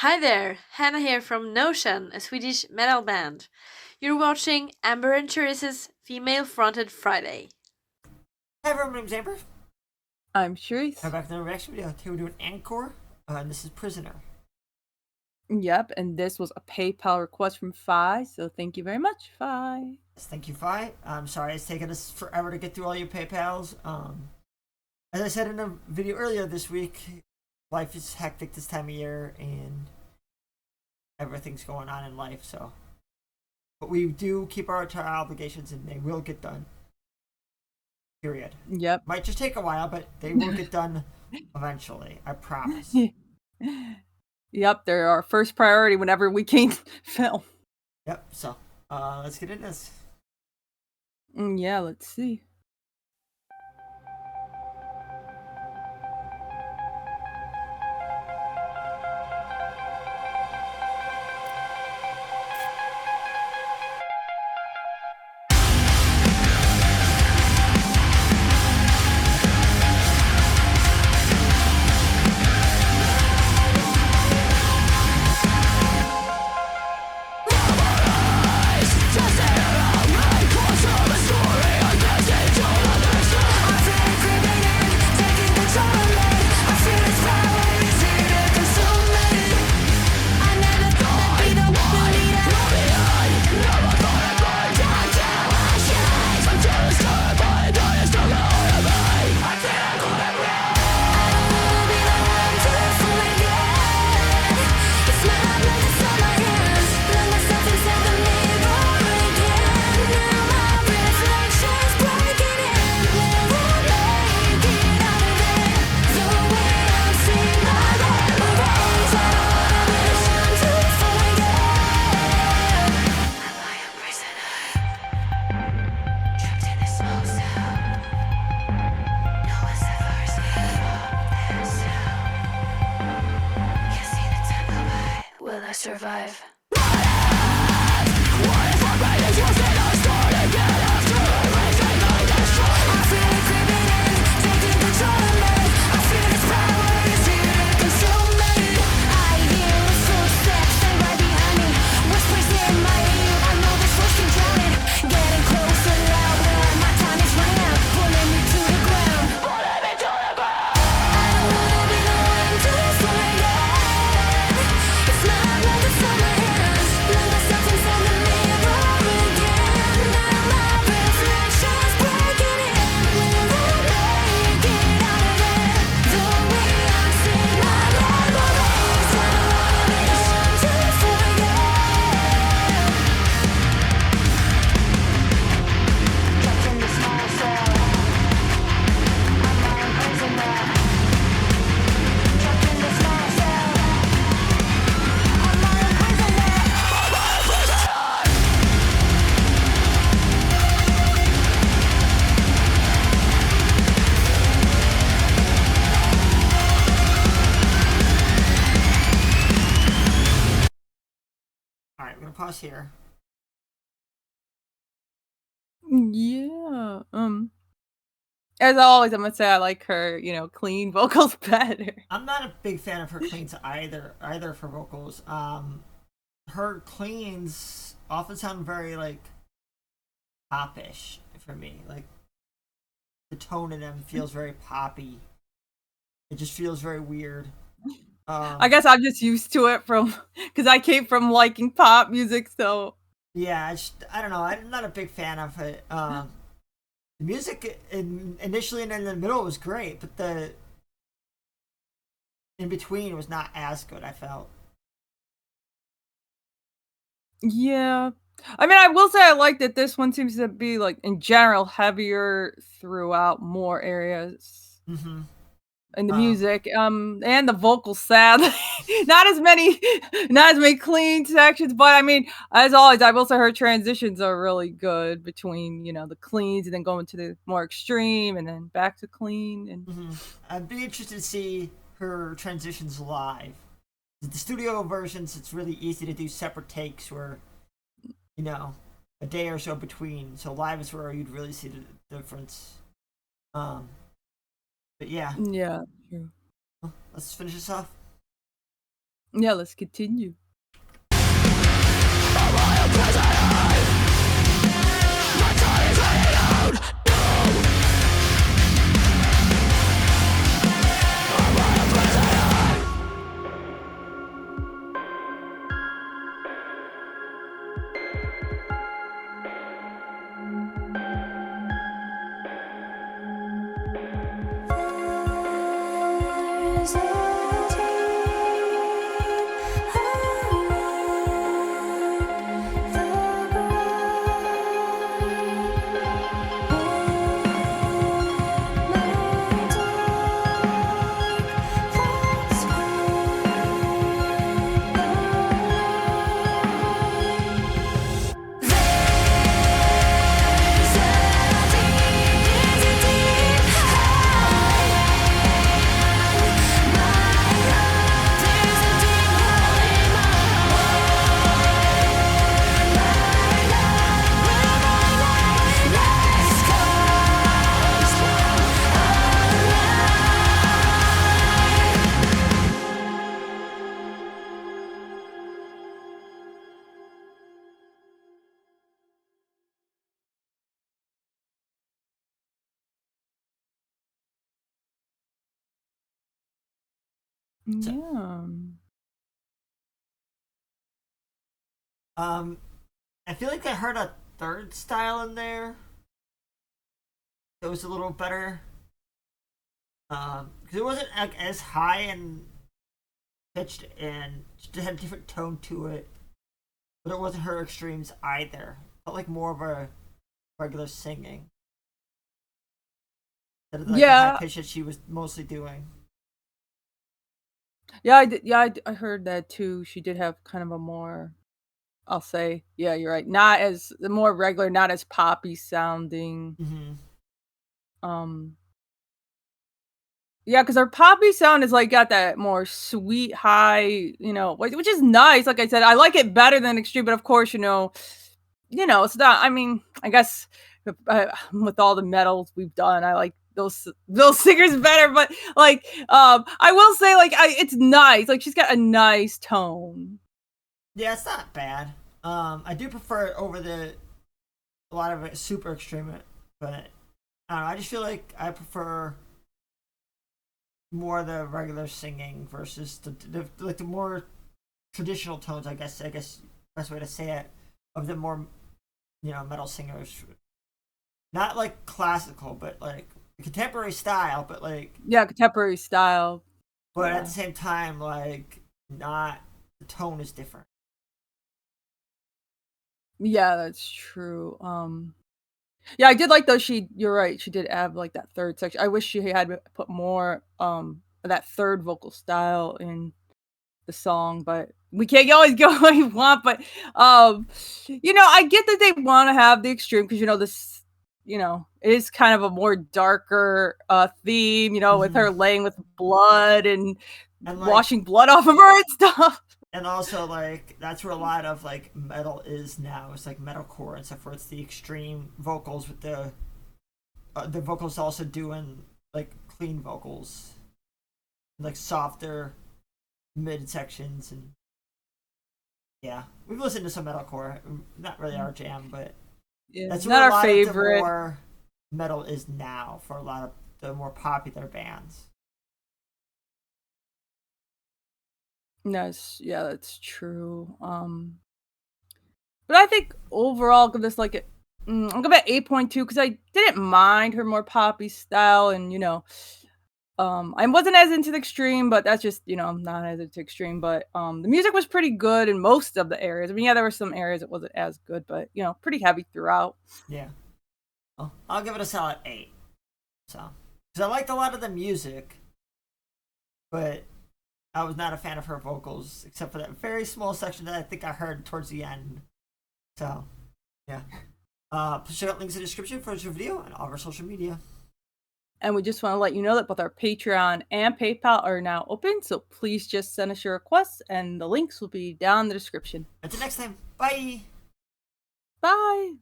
Hi there, Hannah here from Notion, a Swedish metal band. You're watching Amber and Charisse's Female Fronted Friday. Hi everyone, my name's Amber. I'm I'm Charisse. back with another reaction video. Today we're doing ANKOR, and this is Prisoner. Yep, and this was a PayPal request from Fi, so thank you very much, Fi. Yes, thank you, Fi. I'm sorry it's taken us forever to get through all your PayPals. As I said in a video earlier this week, life is hectic this time of year, and everything's going on in life, so. But we do keep our obligations, and they will get done. Period. Yep. Might just take a while, but they will get done eventually. I promise. Yep, they're our first priority whenever we can film. Yep, so let's get into this. Yeah, let's see. Will I survive? Alright, we're gonna pause here. Yeah. As always, I'm gonna say I like her, clean vocals better. I'm not a big fan of her cleans either of her vocals. Her cleans often sound very like popish for me. Like the tone in them feels very poppy. It just feels very weird. I guess I'm just used to it from because I came from liking pop music, so Yeah, I don't know. I'm not a big fan of it. The music initially and in the middle was great, but the in between was not as good. I felt. yeah. I mean, I will say I like that this one seems to be like in general heavier throughout more areas Mm-hmm. in the Um, music. And the vocals sadly not as many not as many clean sections, but I mean, as always, I will say her transitions are really good between, the cleans and then going to the more extreme and then back to clean and mm-hmm. I'd be interested to see her transitions live. The studio versions, it's really easy to do separate takes where, you know, a day or so between. So live is where you'd really see the difference. Um, but yeah, yeah, true. let's finish this off. Yeah, let's continue. Yeah. I feel like I heard a third style in there that was a little better. Because it wasn't like as high and pitched, and it had a different tone to it, but it wasn't her extremes either. It felt like more of a regular singing. Instead of like the high pitch that she was mostly doing. Yeah, I did. Yeah, I heard that too. She did have kind of a more, I'll say, yeah, you're right. Not as the more regular, not as poppy sounding. Mm-hmm. Yeah, because her poppy sound is like got that more sweet high, which is nice. Like I said, I like it better than extreme, but of course, it's not. I mean, I guess with all the metals we've done, I like those singers better. But like, I will say, like, it's nice. Like she's got a nice tone. Yeah, it's not bad. I do prefer it over a lot of it super extreme, but I don't know. I just feel like I prefer more the regular singing versus the more traditional tones. I guess best way to say it, of the more metal singers. Not like classical, but like contemporary style, but like yeah, contemporary style. But at the same time, like not the tone is different. Yeah, that's true. Yeah, I did like though you're right, she did add like that third section. I wish she had put more of that third vocal style in the song, but we can't always go where you want. But I get that they want to have the extreme because this it is kind of a more darker theme, with her laying with blood and like, washing blood off of her and stuff. And also, like, that's where a lot of like metal is now. It's like metalcore and stuff, where it's the extreme vocals with the vocals also doing like clean vocals, like softer mid sections, and yeah, we've listened to some metalcore. Not really our jam, but yeah, that's not where our favorite. Of the more metal is now for a lot of the more popular bands. Yeah, that's true. But I think overall, give this like I'll give it 8.2 because I didn't mind her more poppy style, and I wasn't as into the extreme, but that's just I'm not as into extreme. But the music was pretty good in most of the areas. I mean, yeah, there were some areas it wasn't as good, but pretty heavy throughout. Yeah, well, I'll give it a solid 8. So, because I liked a lot of the music, but I was not a fan of her vocals, except for that very small section that I think I heard towards the end. So, yeah. Please check out links in the description for this video and all of our social media. And we just want to let you know that both our Patreon and PayPal are now open, so please just send us your requests, and the links will be down in the description. Until next time, bye! Bye!